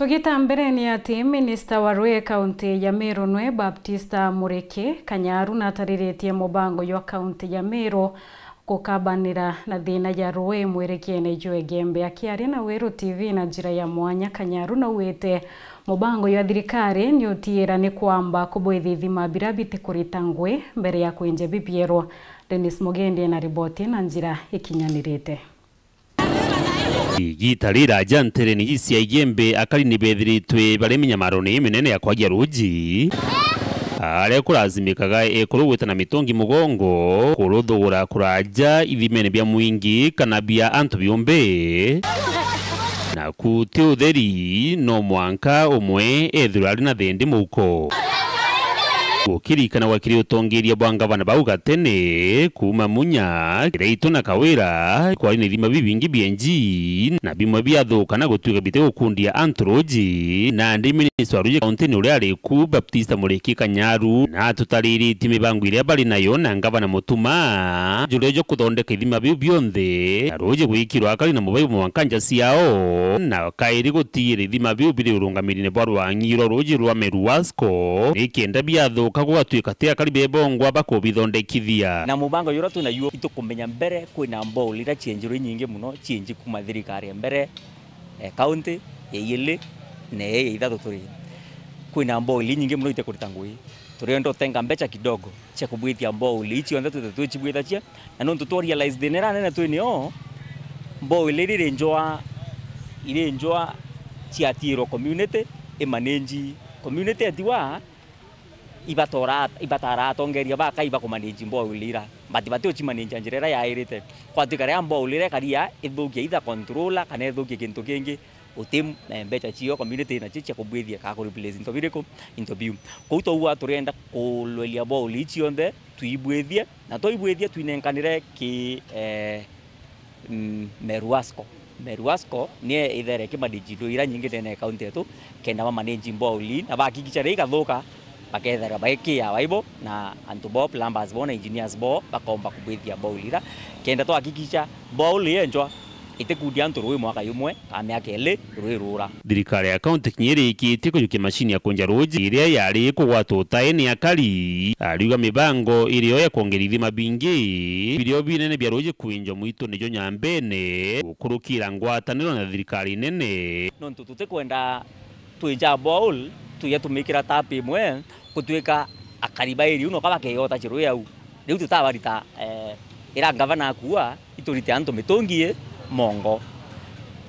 Tugita mbere ni ati Minister wa Rue County ya Meru nwe Baptista Mureke Kanyaru na tariritie mubango yo County ya Meru kukabanira na thina ya Rue mwerekiene Joe Gembe akiaria na Weru TV na njira ya mwanya. Kanyaru na wete mubango ya thirikari ni utiira ni kwamba kubwithithima birabiti kurita ngwe mbere ya kwenje bibiero. Dennis Mugendi na riboti na njira ikinyanirite. Gitarira jantere ni isi ya Gembe akari ni bethiritwe baremenya marone menene ya kwagia ruji ale kurazimikaga ekurugwita na mitongi mugongo kuruthugura kuraja ithimene bya mwingi kana bya antu biombe na kuti utheri no mwanka umwe ethirari na thindi muko gukirikana wakiri utongeria bwangavana bauga tene kuma munya kireito na kawira kwari ni thima bibingi byenji na bimwe byathuka na gutwika bite gukundia antroji na ndi Minister wa Rue County ni uri ari ku Baptista Mureke Kanyaru na tutariritie mibango iria bari nayo na ngavana mutuma jurejo kuthondeka ithima biu byonthe aroje gwikirwa akari na mubai mwankanja ciao na kairi gutire ithima biu biri urungamirine bwa rwangiro roje rwa Meru Wasco ikenda byathuka kagwatuika te akari bebongwa bakobithondekithia na mubango yoro tunayo itukumenya mbere kwina mboli ra chenjiro nyingi muno chenji kuma thirikari mbere county yeyele ne ithatu turi kwina mboli nyingi muno ite kurita ngui turendo tenga mbecha kidogo cha kubwithia mboli ichi onda tutachibwitha chia na no tutorialize denera nene tu ni mboli ile njoa chiatiro community emanage community atiwa ibatara tongeria baka iba kumanage mbolira bati uchimanage njirera ya irite kwatika ria mbolira karia ithukia itha controller kana ithukia kintu kingi utim na mbecha chio community na chicha kubwithia ka ku replace into biriko into biu kuto uwa turenda kulwelia mboli chionde tuibwithie na toibwithie twinenkanire ki Meru Wasco ni ithere kimanage ndo nyingi tene county yetu kenda ma manage mboli na bakikicha rika thuka bakethera baikia waibo na antubo plumbers bona engineers bo bakomba kubwithia mboli kenda to hakikisha mboli enjwa itekudia antu Rue mwaka yumwe kame akele Rue rura. Thirikari ya county kinyeri ikite kuyukia mashini ya kunja roji iria yari kugwatwo taeni akari ariuga mibango irio ya kuongerithia mabingi birio binene bya roji kwinjo muito nijo nyambene gukurukira ngwataniro na thirikari nene no tutute kwenda tuija ball tuyatumikira tap imwe kutwika akariba iri uno kaba keyota chirwe au riu tutabarita ira gavana akua iturite antu mitongie mongo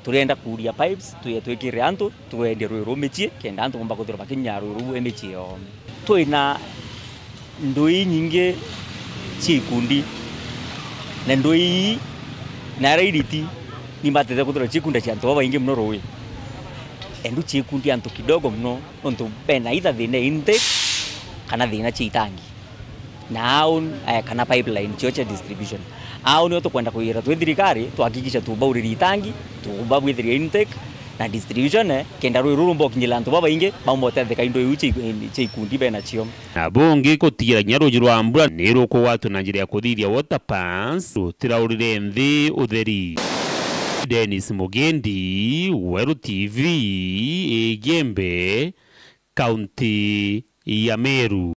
turenda kuria pipes tuyetwikire antu tuende Rue rumechie kenda antu komba kuthira bakinya Rue emechio tuina ndoi nyingi chikundi na ndoi na raiditi ni matete kuthira chikunda cha antu baba ingi mno Rue endu chikundi antu kidogo mno onto pena ida thine intake kana thina chitangi now kana pipeline chocha distribution au ni kwenda kuira tu thirikari tuhakikisha tubauriri tangi tubabwithiri intake na distribution kenda Rue rurumbo kinyila antu baba inge bambote ka indo yuchi chikundi bena chio na bonge kutigira nyaroji rwa mbura nero ko watu na njira ya kuthithia water pans tiraurire nthi utheri. Dennis Mugendi, Weru TV, Gembe, County ya Meru.